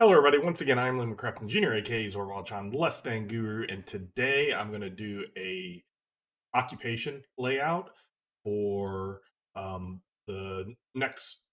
Hello, everybody. Once again, I'm Lynn McCraft Engineer, aka Zorvalchan, Less Than Guru, and today I'm going to do a occupation layout for the next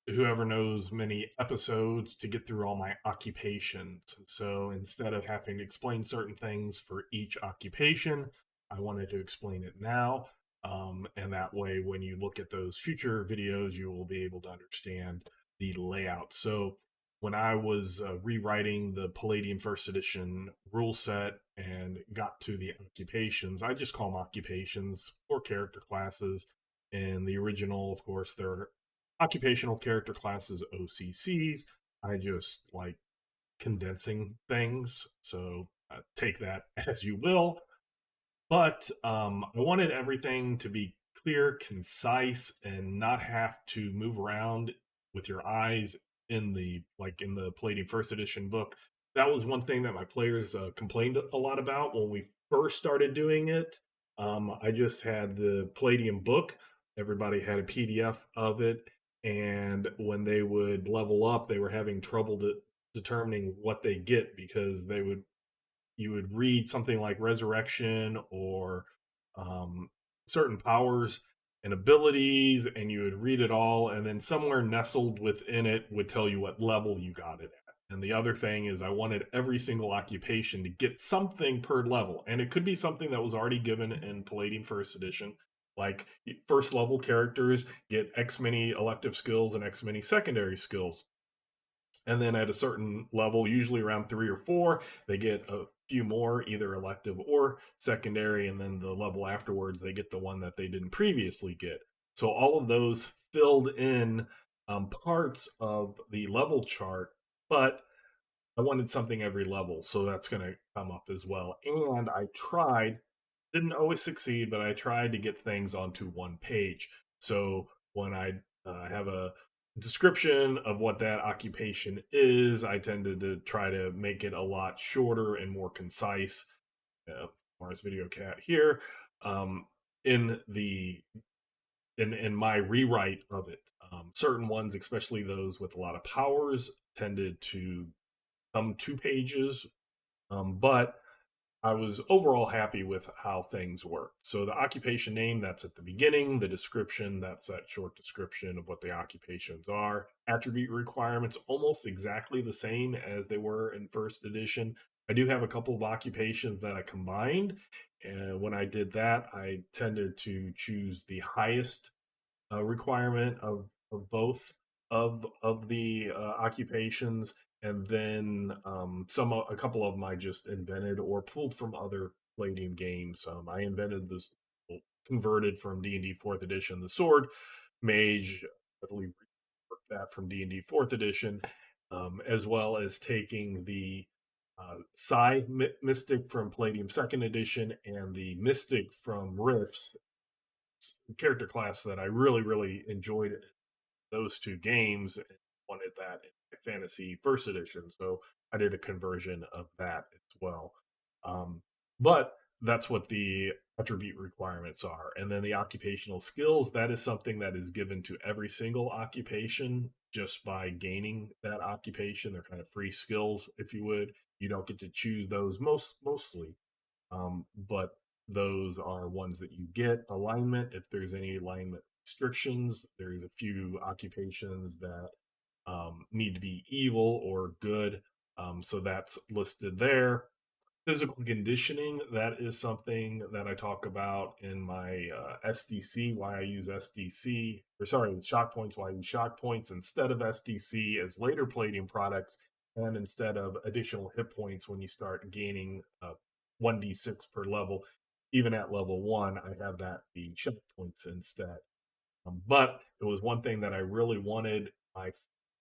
whoever knows many episodes to get through all my occupations. So instead of having to explain certain things for each occupation, I wanted to explain it now. And that way, when you look at those future videos, you will be able to understand the layout. So when I was rewriting the Palladium first edition rule set and got to the occupations, I just call them occupations or character classes. In the original, of course, they're occupational character classes, OCCs. I just like condensing things, so take that as you will. But I wanted everything to be clear, concise, and not have to move around with your eyes in the Palladium First Edition book. That was one thing that my players complained a lot about when we first started doing it. I just had the Palladium book. Everybody had a PDF of it, and when they would level up, they were having trouble determining what they get because they would you would read something like resurrection or um, certain powers and abilities, and you would read it all, and then somewhere nestled within it would tell you what level you got it at. And the other thing is, I wanted every single occupation to get something per level, and it could be something that was already given in Palladium First Edition. Like first level characters get X many elective skills and X many secondary skills, and then at a certain level, usually around 3 or 4, they get a few more, either elective or secondary, and then the level afterwards, they get the one that they didn't previously get. So all of those filled in parts of the level chart, but I wanted something every level, so that's going to come up as well. And I tried, didn't always succeed, but I tried to get things onto one page. So when I have a description of what that occupation is, I tended to try to make it a lot shorter and more concise. Mars Video Cat here, um, in the in my rewrite of it. Certain ones, especially those with a lot of powers, tended to come 2 pages, but I was overall happy with how things work. So the occupation name, that's at the beginning. The description, that's that short description of what the occupations are. Attribute requirements, almost exactly the same as they were in first edition. I do have a couple of occupations that I combined. And when I did that, I tended to choose the highest requirement of both of the occupations, and then a couple of them I just invented or pulled from other Palladium games. I invented this, well, converted from D&D Fourth Edition, the sword mage. I believe that from D&D Fourth Edition, as well as taking the Mystic from Palladium Second Edition and the Mystic from Rifts, character class that I really enjoyed those 2 games and wanted that in fantasy first edition. So I did a conversion of that as well. But that's what the attribute requirements are. And then the occupational skills, that is something that is given to every single occupation just by gaining that occupation. They're kind of free skills, if you would. You don't get to choose those mostly, but those are ones that you get. Alignment, if there's any alignment restrictions, there's a few occupations that need to be evil or good, so that's listed there. Physical conditioning, that is something that I talk about in my SDC, why I use SDC, or sorry, shock points, why I use shock points instead of SDC as later Palladium products, and instead of additional hit points when you start gaining 1d6 per level. Even at level 1, I have that be shock points instead. But it was one thing that I really wanted my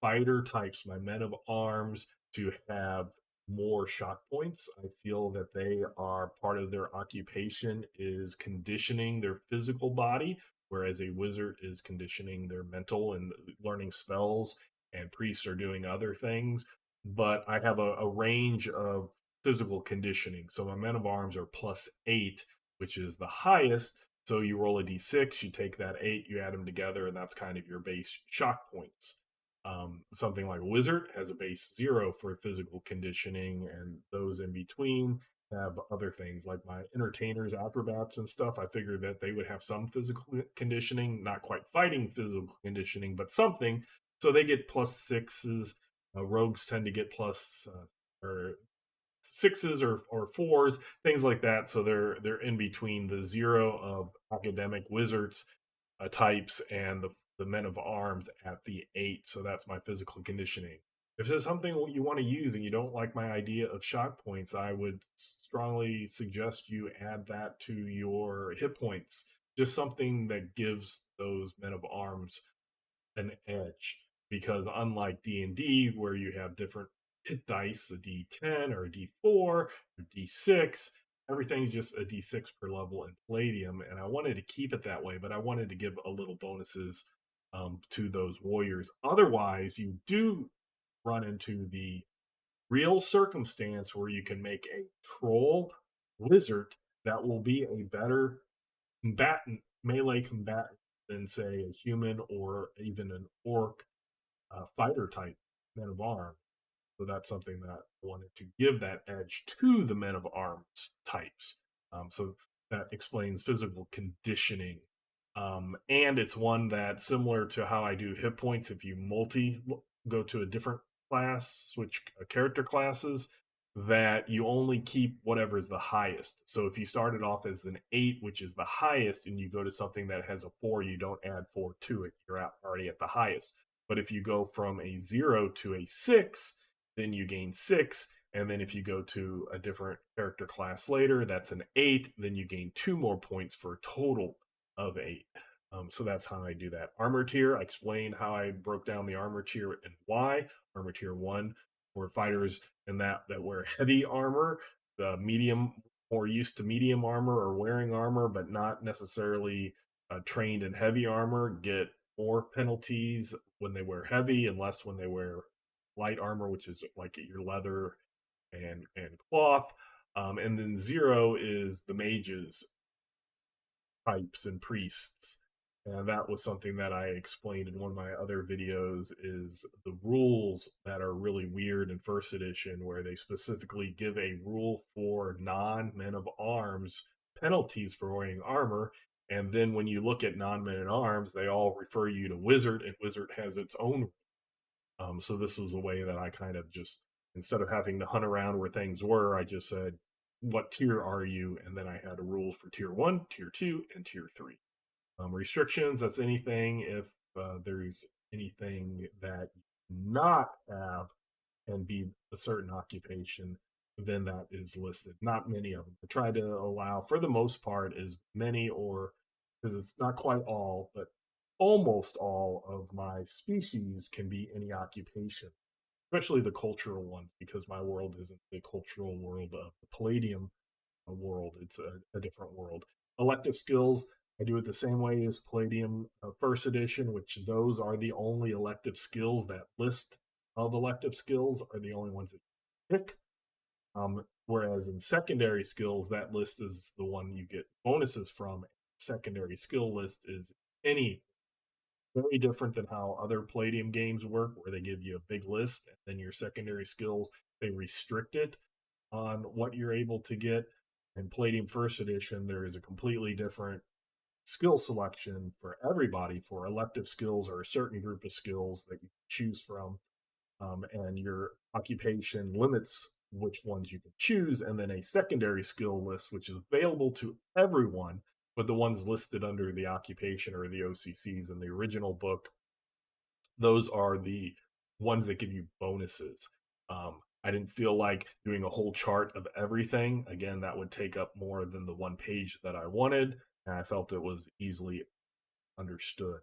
fighter types, my men of arms, to have more shock points. I feel that they are part of their occupation is conditioning their physical body, whereas a wizard is conditioning their mental and learning spells, and priests are doing other things. But I have a range of physical conditioning. So my men of arms are +8, which is the highest. So you roll a d6, you take that 8, you add them together, and that's kind of your base shock points. Something like Wizard has a base 0 for physical conditioning, and those in between have other things like my entertainers, acrobats, and stuff. I figured that they would have some physical conditioning, not quite fighting physical conditioning, but something. So they get plus sixes. Rogues tend to get plus or sixes or fours, things like that. So they're in between the 0 of academic wizards types and the men of arms at the 8. So that's my physical conditioning. If there's something you want to use and you don't like my idea of shock points, I would strongly suggest you add that to your hit points. Just something that gives those men of arms an edge, because unlike D&D where you have different hit dice, a D10 or a D4 or D6, everything's just a D6 per level in Palladium, and I wanted to keep it that way, but I wanted to give a little bonuses to those warriors. Otherwise, you do run into the real circumstance where you can make a troll wizard that will be a better combatant, melee combatant, than say a human or even an orc fighter type men of arms. So that's something that I wanted to give that edge to the men of arms types. So that explains physical conditioning. And it's one that, similar to how I do hit points, if you go to a different class, switch character classes, that you only keep whatever is the highest. So if you started off as an 8, which is the highest, and you go to something that has a 4, you don't add 4 to it. You're already at the highest. But if you go from a 0 to a 6, then you gain 6. And then if you go to a different character class later, that's an 8, then you gain 2 more points for a total of 8. So that's how I do that. Armor tier, I explained how I broke down the armor tier and why. Armor tier 1 for fighters and that wear heavy armor, the medium, more used to medium armor or wearing armor, but not necessarily trained in heavy armor, get more penalties when they wear heavy and less when they wear light armor, which is like your leather and cloth. And then 0 is the mages, types, and priests. And that was something that I explained in one of my other videos, is the rules that are really weird in first edition, where they specifically give a rule for non-men of arms penalties for wearing armor. And then when you look at non-men at arms, they all refer you to wizard, and wizard has its own. So this was a way that I kind of just, instead of having to hunt around where things were, I just said, what tier are you? And then I had a rule for tier 1, tier 2, and tier 3. Restrictions, that's anything if there's anything that you not have and be a certain occupation, then that is listed. Not many of them. I try to allow, for the most part, as many, or because it's not quite all, but almost all of my species can be any occupation, especially the cultural ones, because my world isn't the cultural world of the Palladium world. It's a different world. Elective skills, I do it the same way as Palladium First Edition, which those are the only elective skills. That list of elective skills are the only ones that you pick. Whereas in secondary skills, that list is the one you get bonuses from. Secondary skill list is any, very different than how other Palladium games work, where they give you a big list and then your secondary skills, they restrict it on what you're able to get. In Palladium First Edition, there is a completely different skill selection for everybody for elective skills, or a certain group of skills that you choose from. And your occupation limits which ones you can choose, and then a secondary skill list, which is available to everyone, but the ones listed under the occupation or the OCCs in the original book, those are the ones that give you bonuses. I didn't feel like doing a whole chart of everything. Again, that would take up more than the one page that I wanted, and I felt it was easily understood.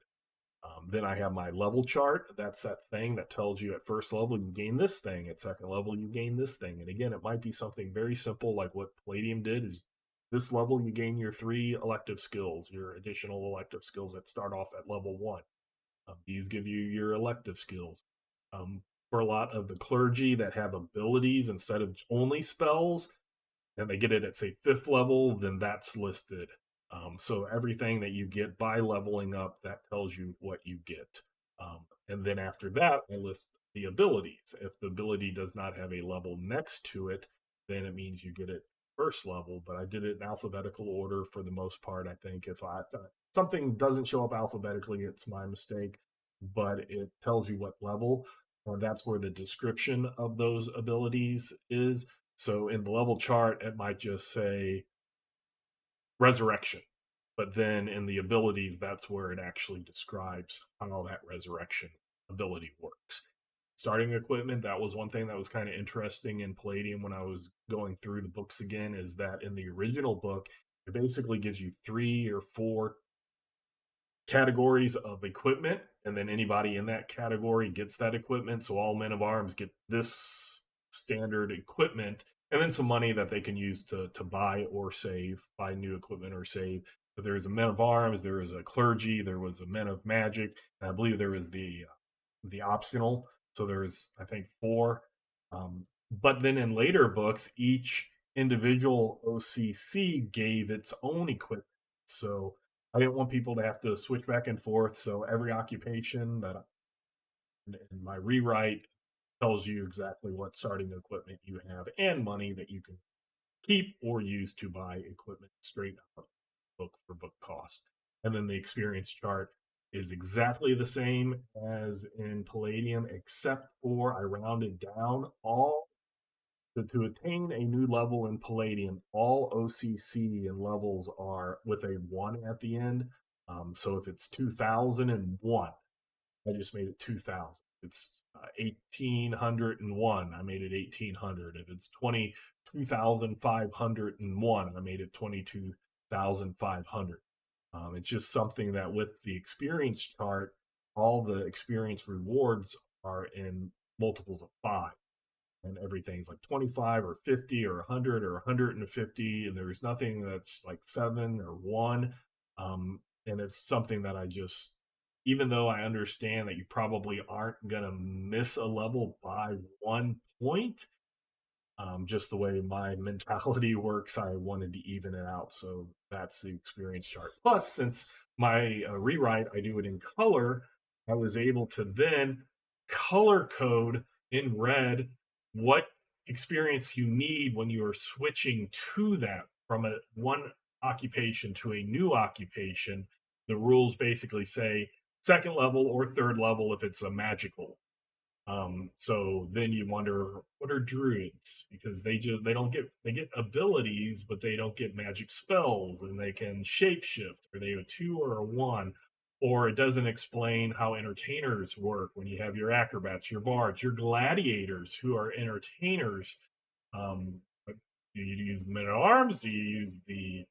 Then I have my level chart. That's that thing that tells you at first level you gain this thing, at second level you gain this thing. And again, it might be something very simple like what Palladium did, is this level you gain your 3 elective skills, your additional elective skills that start off at level 1. These give you your elective skills. For a lot of the clergy that have abilities instead of only spells, and they get it at, say, 5th level, then that's listed. So everything that you get by leveling up, that tells you what you get. And then after that, I list the abilities. If the ability does not have a level next to it, then it means you get it first level. But I did it in alphabetical order for the most part. I think if something doesn't show up alphabetically, it's my mistake, but it tells you what level. That's where the description of those abilities is. So in the level chart, it might just say resurrection. But then in the abilities, that's where it actually describes how that resurrection ability works. Starting equipment, that was one thing that was kind of interesting in Palladium when I was going through the books again, is that in the original book, it basically gives you 3 or 4 categories of equipment, and then anybody in that category gets that equipment. So all men of arms get this standard equipment, and then some money that they can use to buy or save, buy new equipment or save. But there is a men of arms, there is a clergy, there was a men of magic, and I believe there was the optional. So there's I think 4. But then in later books, each individual OCC gave its own equipment. So I didn't want people to have to switch back and forth. So every occupation that in my rewrite tells you exactly what starting equipment you have and money that you can keep or use to buy equipment straight out book for book cost. And then the experience chart is exactly the same as in Palladium, except for I rounded down all to attain a new level in Palladium. All OCC and levels are with a 1 at the end. So if it's 2001, I just made it 2000. It's 1801. I made it 1800. If it's 22,501, I made it 22,500. It's just something that with the experience chart, all the experience rewards are in multiples of 5, and everything's like 25 or 50 or 100 or 150, and there's nothing that's like 7 or 1. And it's something that I just, even though I understand that you probably aren't going to miss a level by 1 point, just the way my mentality works, I wanted to even it out. So that's the experience chart. Plus, since my rewrite, I do it in color, I was able to then color code in red what experience you need when you are switching to that from one occupation to a new occupation. The rules basically say second level or third level if it's a magical. So then you wonder, what are druids? Because they don't get, they get abilities, but they don't get magic spells, and they can shapeshift. Are they a 2 or a 1? Or it doesn't explain how entertainers work when you have your acrobats, your bards, your gladiators who are entertainers. Do you use the men at arms? Do you use the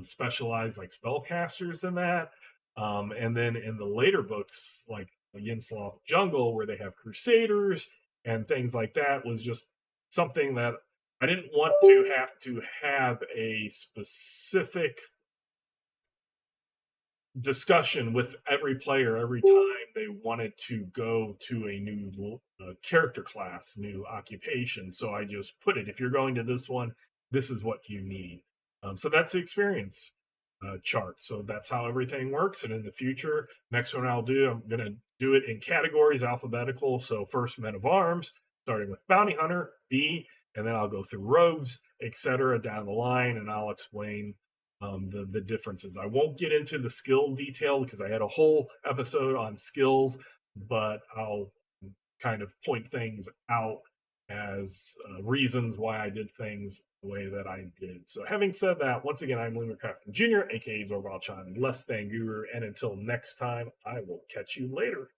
specialized like spellcasters in that? And then in the later books, like Yinslav Jungle, where they have crusaders and things like that, was just something that I didn't want to have a specific discussion with every player every time they wanted to go to a new character class, new occupation. So I just put it, if you're going to this one, this is what you need. So that's the experience chart. So that's how everything works. And in the future, next one I'll do, I'm going to do it in categories, alphabetical. So first, men of arms, starting with bounty hunter, B, and then I'll go through rogues, etc., down the line, and I'll explain the differences. I won't get into the skill detail because I had a whole episode on skills, but I'll kind of point things out as reasons why I did things the way that I did. So, having said that, once again, I'm William Crafton Jr., aka Zorbalchan, less than Guru, and until next time, I will catch you later.